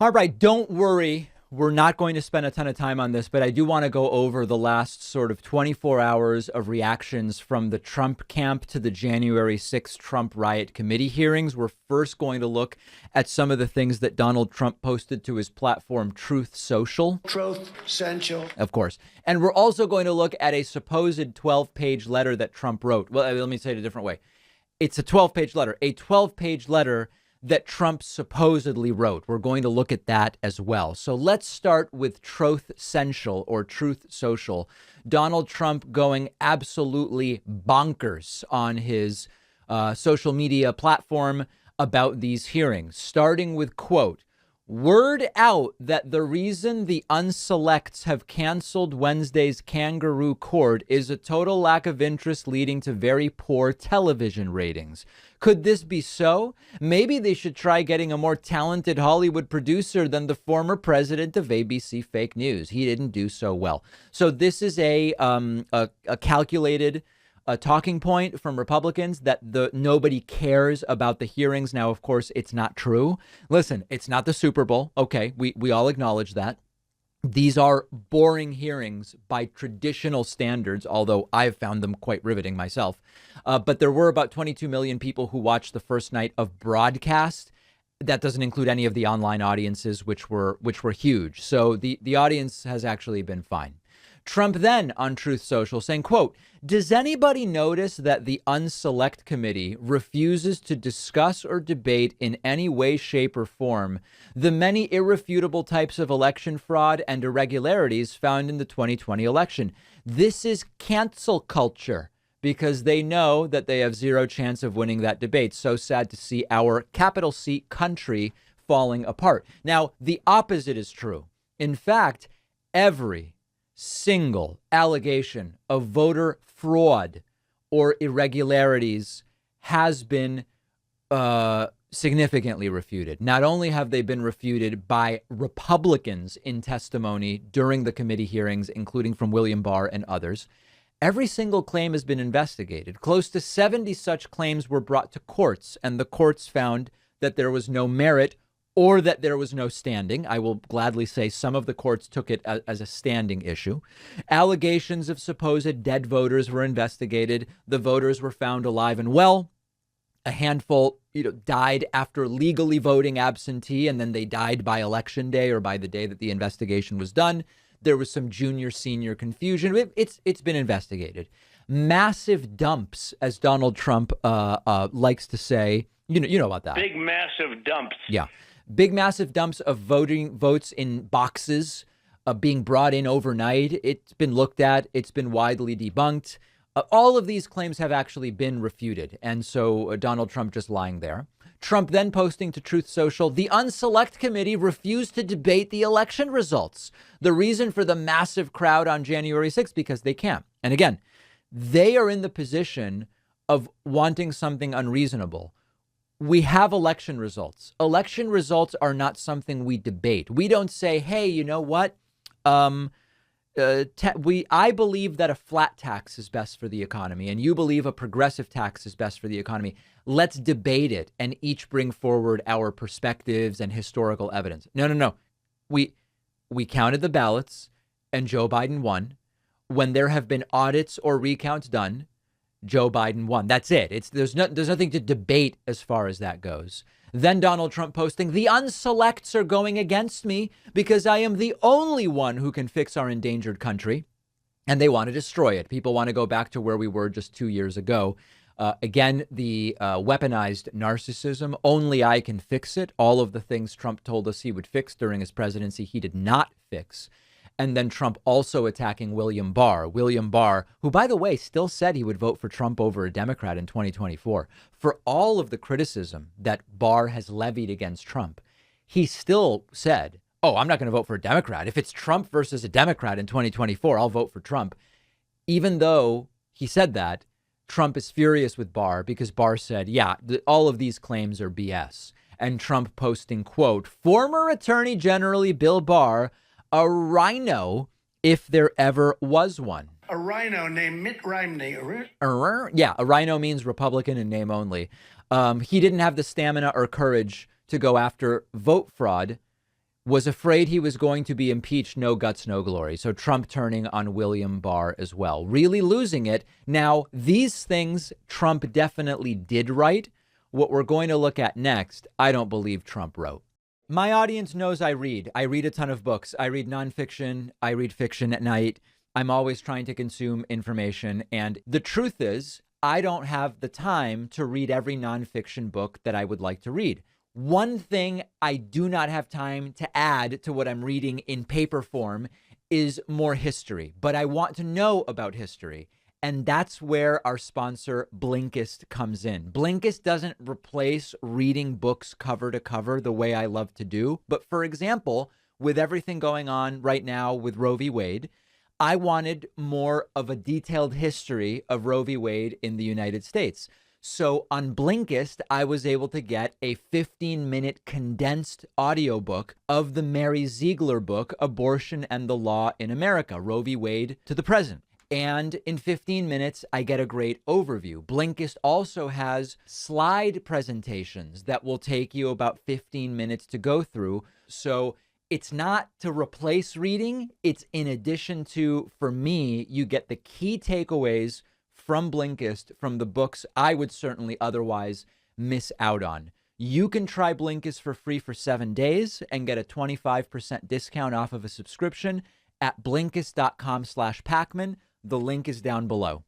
All right, don't worry. We're not going to spend a ton of time on this, but I do want to go over the last sort of 24 hours of reactions from the Trump camp to the January 6th Trump riot committee hearings. We're first going to look at some of the things that Donald Trump posted to his platform, Truth Social. Truth Social. Of course. And we're also going to look at a supposed 12-page letter that Trump wrote. Well, let me say it a different way. It's a 12-page letter, that Trump supposedly wrote. We're going to look at that as well. So let's start with Truth Social or Truth Social. Donald Trump going absolutely bonkers on his social media platform about these hearings, starting with, quote, "Word out that the reason the unselects have canceled Wednesday's kangaroo court is a total lack of interest leading to very poor television ratings. Could this be so? Maybe they should try getting a more talented Hollywood producer than the former president of ABC Fake News. He didn't do so well." So this is a calculated talking point from Republicans that nobody cares about the hearings. Now, of course, it's not true. Listen, it's not the Super Bowl. OK, we all acknowledge that. These are boring hearings by traditional standards, although I've found them quite riveting myself. But there were about 22 million people who watched the first night of broadcast. That doesn't include any of the online audiences, which were huge. So the audience has actually been fine. Trump then on Truth Social saying, quote, "Does anybody notice that the Unselect Committee refuses to discuss or debate in any way, shape, or form the many irrefutable types of election fraud and irregularities found in the 2020 election? This is cancel culture because they know that they have zero chance of winning that debate. So sad to see our capital C country falling apart." Now, the opposite is true. In fact, every single allegation of voter fraud or irregularities has been significantly refuted. Not only have they been refuted by Republicans in testimony during the committee hearings, including from William Barr and others, every single claim has been investigated. Close to 70 such claims were brought to courts, and the courts found that there was no merit or that there was no standing. I will gladly say some of the courts took it as a standing issue. Allegations of supposed dead voters were investigated. The voters were found alive and well. A handful, died after legally voting absentee, and then they died by election day or by the day that the investigation was done. There was some junior-senior confusion. It's been investigated. Massive dumps, as Donald Trump likes to say. You know about that. Big, massive dumps. Yeah. Big, massive dumps of votes in boxes being brought in overnight. It's been looked at. It's been widely debunked. All of these claims have actually been refuted. And so Donald Trump just lying there. Trump then posting to Truth Social, "The Unselect Committee refused to debate the election results. The reason for the massive crowd on January 6th, because they can't." And again, they are in the position of wanting something unreasonable. We have election results. Election results are not something we debate. We don't say, hey, you know what? I believe that a flat tax is best for the economy, and you believe a progressive tax is best for the economy. Let's debate it and each bring forward our perspectives and historical evidence. No. We counted the ballots and Joe Biden won. When there have been audits or recounts done, Joe Biden won. That's it. There's nothing to debate as far as that goes. Then Donald Trump posting, "The unselects are going against me because I am the only one who can fix our endangered country." And they want to destroy it. People want to go back to where we were just 2 years ago. Again, the weaponized narcissism. Only I can fix it. All of the things Trump told us he would fix during his presidency, he did not fix. And then Trump also attacking William Barr, who, by the way, still said he would vote for Trump over a Democrat in 2024. For all of the criticism that Barr has levied against Trump, he still said, "Oh, I'm not going to vote for a Democrat. If it's Trump versus a Democrat in 2024, I'll vote for Trump." Even though he said that, Trump is furious with Barr because Barr said, yeah, all of these claims are BS. And Trump posting, quote, "Former Attorney General Bill Barr, a rhino, if there ever was one." A rhino named Mitt Romney. Yeah, a rhino means Republican in name only. He didn't have the stamina or courage to go after vote fraud was afraid he was going to be impeached, no guts, no glory. So Trump turning on William Barr as well, really losing it. Now, these things Trump definitely did write. What we're going to look at next, I don't believe Trump wrote. My audience knows I read. I read a ton of books. I read nonfiction. I read fiction at night. I'm always trying to consume information. And the truth is, I don't have the time to read every nonfiction book that I would like to read. One thing I do not have time to add to what I'm reading in paper form is more history, but I want to know about history. And that's where our sponsor, Blinkist, comes in. Blinkist doesn't replace reading books cover to cover the way I love to do. But for example, with everything going on right now with Roe v. Wade, I wanted more of a detailed history of Roe v. Wade in the United States. So on Blinkist, I was able to get a 15-minute condensed audiobook of the Mary Ziegler book, Abortion and the Law in America, Roe v. Wade to the present. And in 15 minutes, I get a great overview. Blinkist also has slide presentations that will take you about 15 minutes to go through. So it's not to replace reading. It's in addition to, for me, you get the key takeaways from Blinkist from the books I would certainly otherwise miss out on. You can try Blinkist for free for 7 days and get a 25% discount off of a subscription at Blinkist.com/Pacman. The link is down below.